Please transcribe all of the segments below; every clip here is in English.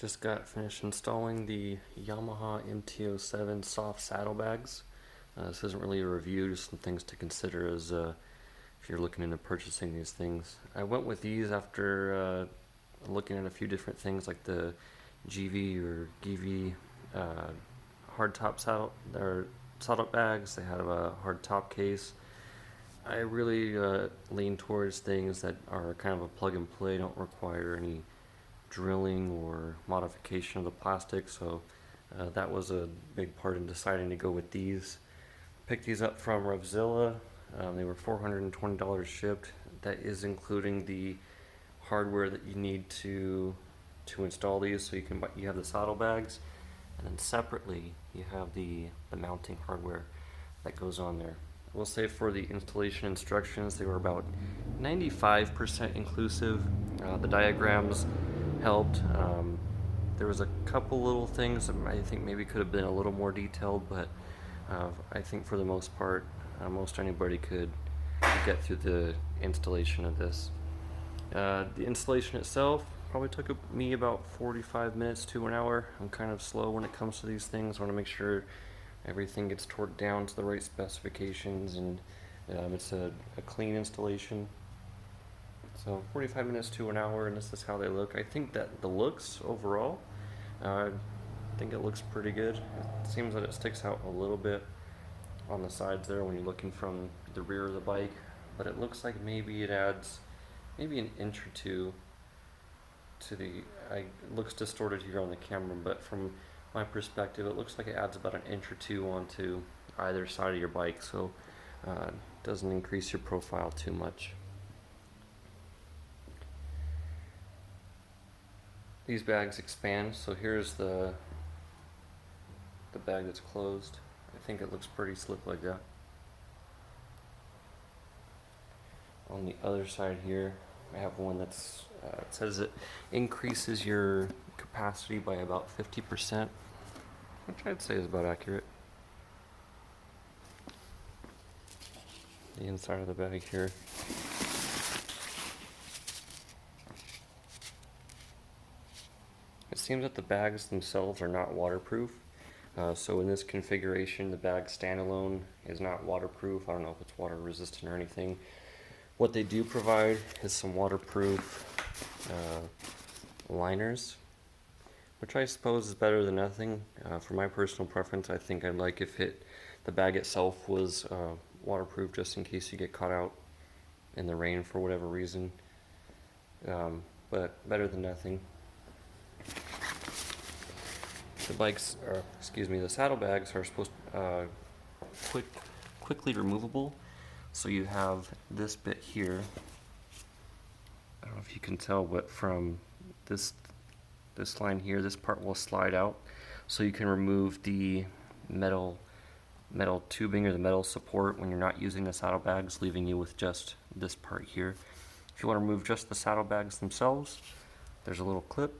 Just got finished installing the Yamaha MT-07 soft saddlebags. This isn't really a review, just some things to consider as if you're looking into purchasing these things. I went with these after looking at a few different things like the GV or GV hardtop saddlebags. They have a hard top case. I really lean towards things that are kind of a plug and play, don't require any drilling or modification of the plastic, so that was a big part in deciding to go with these. Picked these up from Revzilla. They were $420 shipped. That is including the hardware that you need to install these. So you have the saddlebags, and then separately you have the mounting hardware that goes on there. I will say for the installation instructions, they were about 95% inclusive. The diagrams helped. There was a couple little things that I think maybe could have been a little more detailed, but I think for the most part, most anybody could get through the installation of this. The installation itself probably took me about 45 minutes to an hour. I'm kind of slow when it comes to these things. I want to make sure everything gets torqued down to the right specifications, and it's a clean installation. So 45 minutes to an hour, and this is how they look. I think that the looks overall, I think it looks pretty good. It seems that it sticks out a little bit on the sides there when you're looking from the rear of the bike, but it looks like maybe it adds maybe an inch or two to the, it looks distorted here on the camera, but from my perspective it looks like it adds about an inch or two onto either side of your bike, so it doesn't increase your profile too much. These bags expand, so here's the bag that's closed. I think it looks pretty slick like that. On the other side here, I have one that's it says it increases your capacity by about 50%, which I'd say is about accurate. The inside of the bag here. It seems that the bags themselves are not waterproof. So in this configuration, the bag standalone is not waterproof. I don't know if it's water resistant or anything. What they do provide is some waterproof liners, which I suppose is better than nothing. For my personal preference, I think I'd like if the bag itself was waterproof, just in case you get caught out in the rain for whatever reason. But better than nothing. The saddlebags are supposed quickly removable. So you have this bit here. I don't know if you can tell, but from this line here, this part will slide out. So you can remove the metal tubing or the metal support when you're not using the saddlebags, leaving you with just this part here. If you want to remove just the saddlebags themselves, there's a little clip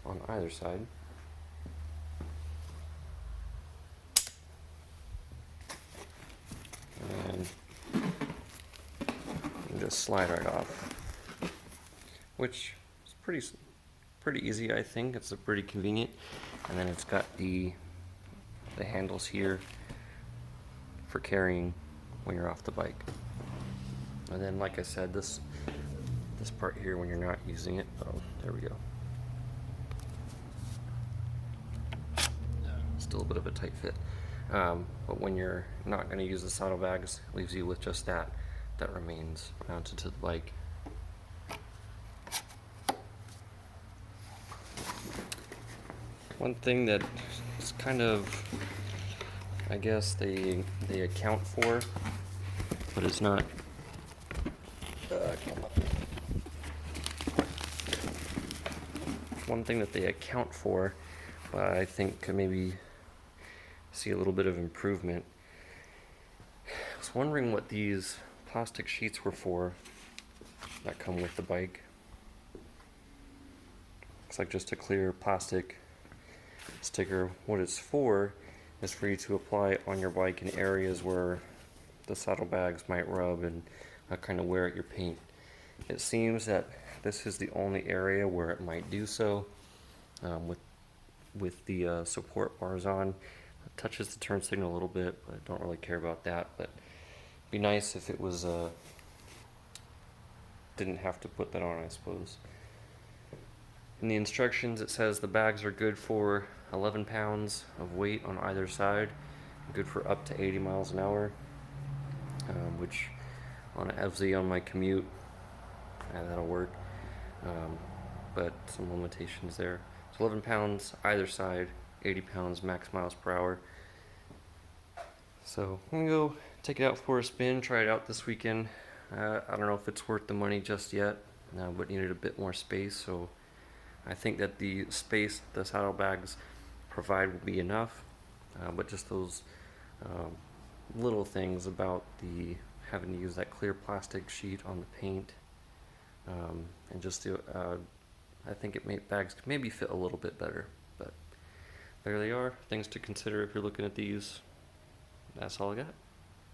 on either side. And just slide right off, which is pretty easy. I think it's pretty convenient. And then it's got the handles here for carrying when you're off the bike. And then, like I said, this part here when you're not using it. Oh, there we go. Still a bit of a tight fit. But when you're not going to use the saddlebags, it leaves you with just that remains mounted to the bike. One thing that is kind of, I guess they account for, but it's not. One thing that they account for, but I think could maybe see a little bit of improvement. I was wondering what these plastic sheets were for that come with the bike. Looks like just a clear plastic sticker. What it's for is for you to apply on your bike in areas where the saddlebags might rub and kind of wear at your paint. It seems that This is the only area where it might do so. With the support bars on, it touches the turn signal a little bit, but I don't really care about that. But it'd be nice if it was didn't have to put that on, I suppose. In the instructions, it says the bags are good for 11 pounds of weight on either side, good for up to 80 miles an hour, which on an FZ on my commute, that'll work. But some limitations there. So 11 pounds either side, 80 pounds max miles per hour. So I'm gonna go take it out for a spin, try it out this weekend. I don't know if it's worth the money just yet, but needed a bit more space. So I think that the space the saddlebags provide will be enough. But just those little things about the having to use that clear plastic sheet on the paint, and just the I think bags could maybe fit a little bit better. But there they are, things to consider if you're looking at these. That's all I got.